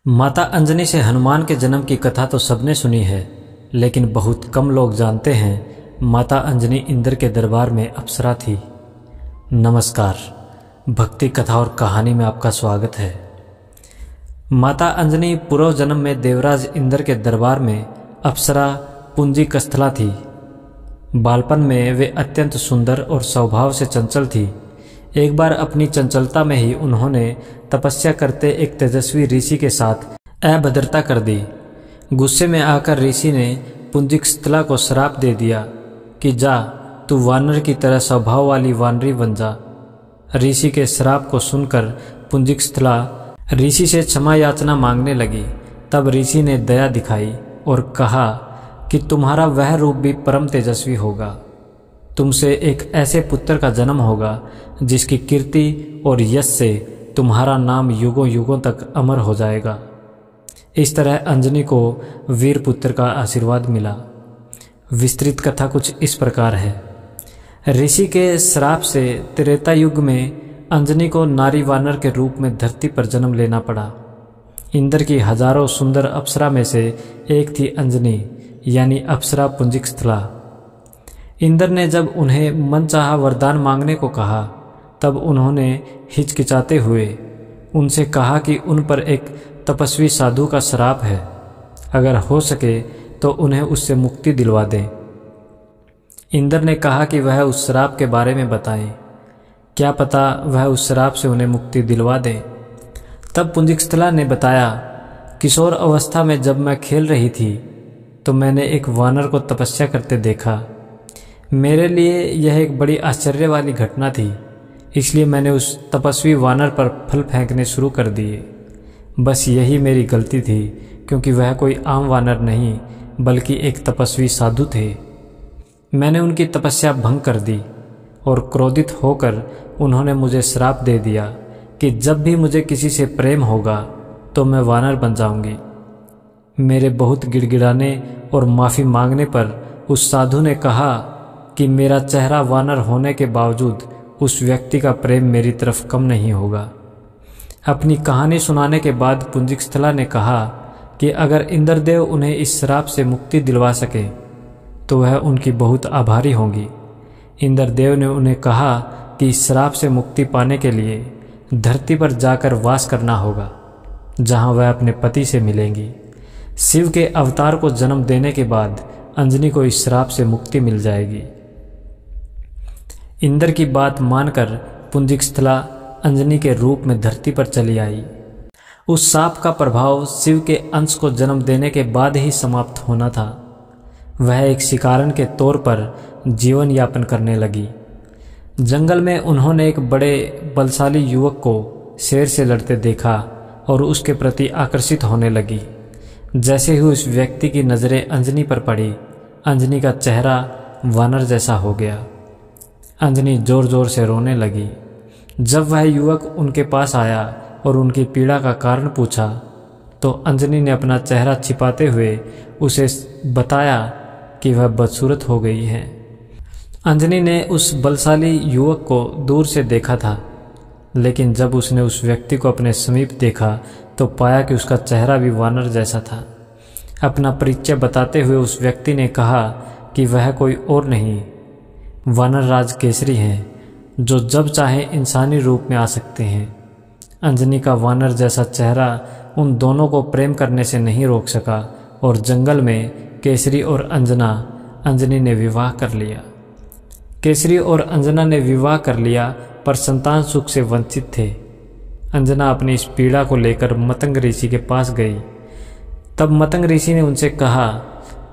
माता अंजनी से हनुमान के जन्म की कथा तो सबने सुनी है, लेकिन बहुत कम लोग जानते हैं माता अंजनी इंद्र के दरबार में अप्सरा थी। नमस्कार, भक्ति कथा और कहानी में आपका स्वागत है। माता अंजनी पूर्व जन्म में देवराज इंद्र के दरबार में अप्सरा पुंजिकस्थला थी। बालपन में वे अत्यंत सुंदर और स्वभाव से चंचल थी। एक बार अपनी चंचलता में ही उन्होंने तपस्या करते एक तेजस्वी ऋषि के साथ अभद्रता कर दी। गुस्से में आकर ऋषि ने पुंजिकस्थला को श्राप दे दिया कि जा, तू वानर की तरह स्वभाव वाली वानरी बन जा। ऋषि के श्राप को सुनकर पुंजिकस्थला ऋषि से क्षमा याचना मांगने लगी। तब ऋषि ने दया दिखाई और कहा कि तुम्हारा वह रूप भी परम तेजस्वी होगा। तुमसे एक ऐसे पुत्र का जन्म होगा जिसकी कीर्ति और यश से तुम्हारा नाम युगों युगों तक अमर हो जाएगा। इस तरह अंजनी को वीर पुत्र का आशीर्वाद मिला। विस्तृत कथा कुछ इस प्रकार है। ऋषि के श्राप से त्रेता युग में अंजनी को नारी वानर के रूप में धरती पर जन्म लेना पड़ा। इंद्र की हजारों सुंदर अप्सरा में से एक थी अंजनी, यानी अप्सरा पुंजिकस्थला। इंद्र ने जब उन्हें मनचाहा वरदान मांगने को कहा, तब उन्होंने हिचकिचाते हुए उनसे कहा कि उन पर एक तपस्वी साधु का श्राप है। अगर हो सके तो उन्हें उससे मुक्ति दिलवा दें। इंद्र ने कहा कि वह उस श्राप के बारे में बताएं। क्या पता वह उस श्राप से उन्हें मुक्ति दिलवा दें। तब पुंजिकस्थला ने बताया, किशोर अवस्था में जब मैं खेल रही थी तो मैंने एक वानर को तपस्या करते देखा। मेरे लिए यह एक बड़ी आश्चर्य वाली घटना थी, इसलिए मैंने उस तपस्वी वानर पर फल फेंकने शुरू कर दिए। बस यही मेरी गलती थी, क्योंकि वह कोई आम वानर नहीं बल्कि एक तपस्वी साधु थे। मैंने उनकी तपस्या भंग कर दी और क्रोधित होकर उन्होंने मुझे श्राप दे दिया कि जब भी मुझे किसी से प्रेम होगा तो मैं वानर बन जाऊंगी। मेरे बहुत गिड़गिड़ाने और माफ़ी मांगने पर उस साधु ने कहा कि मेरा चेहरा वानर होने के बावजूद उस व्यक्ति का प्रेम मेरी तरफ कम नहीं होगा। अपनी कहानी सुनाने के बाद पुंजिकस्थला ने कहा कि अगर इंद्रदेव उन्हें इस श्राप से मुक्ति दिलवा सके तो वह उनकी बहुत आभारी होंगी। इंद्रदेव ने उन्हें कहा कि इस श्राप से मुक्ति पाने के लिए धरती पर जाकर वास करना होगा, जहां वह अपने पति से मिलेंगी। शिव के अवतार को जन्म देने के बाद अंजनी को इस श्राप से मुक्ति मिल जाएगी। इंद्र की बात मानकर पुंजिकस्थला अंजनी के रूप में धरती पर चली आई। उस शाप का प्रभाव शिव के अंश को जन्म देने के बाद ही समाप्त होना था। वह एक शिकारन के तौर पर जीवन यापन करने लगी। जंगल में उन्होंने एक बड़े बलशाली युवक को शेर से लड़ते देखा और उसके प्रति आकर्षित होने लगी। जैसे ही उस व्यक्ति की नज़रें अंजनी पर पड़ी, अंजनी का चेहरा वानर जैसा हो गया। अंजनी जोर जोर से रोने लगी। जब वह युवक उनके पास आया और उनकी पीड़ा का कारण पूछा, तो अंजनी ने अपना चेहरा छिपाते हुए उसे बताया कि वह बदसूरत हो गई है। अंजनी ने उस बलशाली युवक को दूर से देखा था, लेकिन जब उसने उस व्यक्ति को अपने समीप देखा तो पाया कि उसका चेहरा भी वानर जैसा था। अपना परिचय बताते हुए उस व्यक्ति ने कहा कि वह कोई और नहीं, वानर राज केसरी हैं, जो जब चाहे इंसानी रूप में आ सकते हैं। अंजनी का वानर जैसा चेहरा उन दोनों को प्रेम करने से नहीं रोक सका और जंगल में केसरी और अंजनी ने विवाह कर लिया। केसरी और अंजना ने विवाह कर लिया, पर संतान सुख से वंचित थे। अंजना अपनी इस पीड़ा को लेकर मतंग ऋषि के पास गई। तब मतंग ऋषि ने उनसे कहा,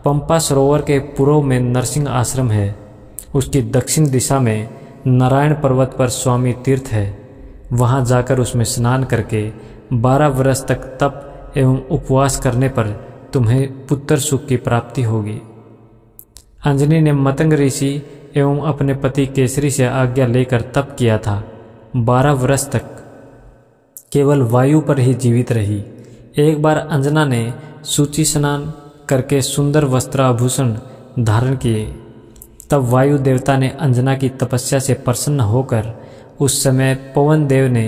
पंपा सरोवर के पूर्व में नरसिंह आश्रम है। उसकी दक्षिण दिशा में नारायण पर्वत पर स्वामी तीर्थ है। वहां जाकर उसमें स्नान करके 12 वर्ष तक तप एवं उपवास करने पर तुम्हें पुत्र सुख की प्राप्ति होगी। अंजनी ने मतंग ऋषि एवं अपने पति केसरी से आज्ञा लेकर तप किया था। 12 वर्ष तक केवल वायु पर ही जीवित रही। एक बार अंजना ने सूची स्नान करके सुंदर वस्त्राभूषण धारण किए। तब वायु देवता ने अंजना की तपस्या से प्रसन्न होकर उस समय पवन देव ने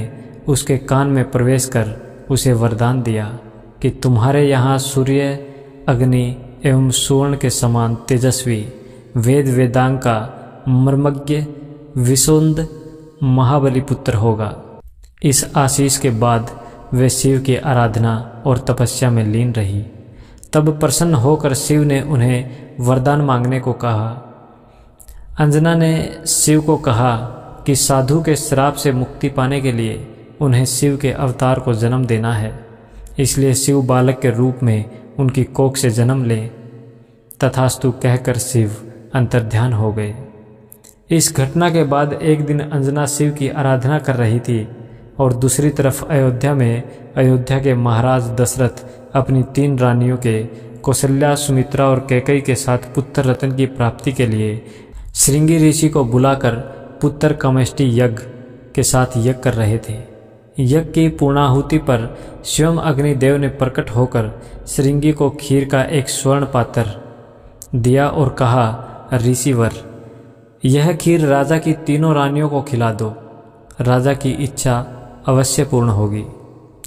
उसके कान में प्रवेश कर उसे वरदान दिया कि तुम्हारे यहाँ सूर्य, अग्नि एवं सुवर्ण के समान तेजस्वी, वेद वेदांग का मर्मज्ञ, विशुद्ध महाबली पुत्र होगा। इस आशीष के बाद वे शिव की आराधना और तपस्या में लीन रही। तब प्रसन्न होकर शिव ने उन्हें वरदान मांगने को कहा। अंजना ने शिव को कहा कि साधु के श्राप से मुक्ति पाने के लिए उन्हें शिव के अवतार को जन्म देना है, इसलिए शिव बालक के रूप में उनकी कोख से जन्म ले। तथास्तु कहकर शिव अंतर्ध्यान हो गए। इस घटना के बाद एक दिन अंजना शिव की आराधना कर रही थी और दूसरी तरफ अयोध्या में अयोध्या के महाराज दशरथ अपनी 3 रानियों के कौशल्या, सुमित्रा और कैकेयी के साथ पुत्र रत्न की प्राप्ति के लिए श्रृंगी ऋषि को बुलाकर पुत्र कामेष्टि यज्ञ के साथ यज्ञ कर रहे थे। यज्ञ की पूर्णाहुति पर स्वयं अग्निदेव ने प्रकट होकर श्रृंगी को खीर का एक स्वर्ण पात्र दिया और कहा, ऋषिवर, यह खीर राजा की 3 रानियों को खिला दो। राजा की इच्छा अवश्य पूर्ण होगी।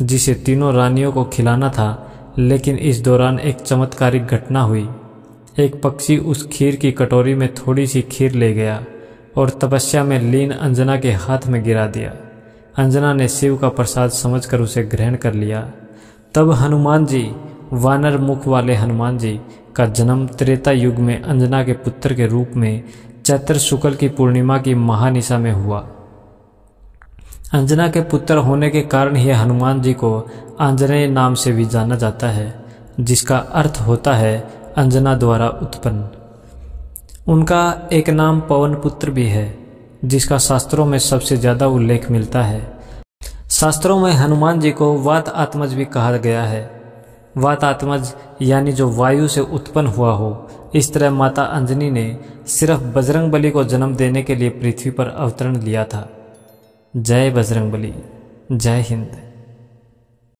जिसे 3 रानियों को खिलाना था, लेकिन इस दौरान एक चमत्कारिक घटना हुई। एक पक्षी उस खीर की कटोरी में थोड़ी सी खीर ले गया और तपस्या में लीन अंजना के हाथ में गिरा दिया। अंजना ने शिव का प्रसाद समझकर उसे ग्रहण कर लिया। तब हनुमान जी, वानर मुख वाले हनुमान जी का जन्म त्रेता युग में अंजना के पुत्र के रूप में चैत्र शुक्ल की पूर्णिमा की महानिशा में हुआ। अंजना के पुत्र होने के कारण ही हनुमान जी को आंजनेय नाम से भी जाना जाता है, जिसका अर्थ होता है अंजना द्वारा उत्पन्न। उनका एक नाम पवन पुत्र भी है, जिसका शास्त्रों में सबसे ज्यादा उल्लेख मिलता है। शास्त्रों में हनुमान जी को वात आत्मज भी कहा गया है। वात आत्मज यानी जो वायु से उत्पन्न हुआ हो। इस तरह माता अंजनी ने सिर्फ बजरंगबली को जन्म देने के लिए पृथ्वी पर अवतरण लिया था। जय बजरंगबली, जय हिंद।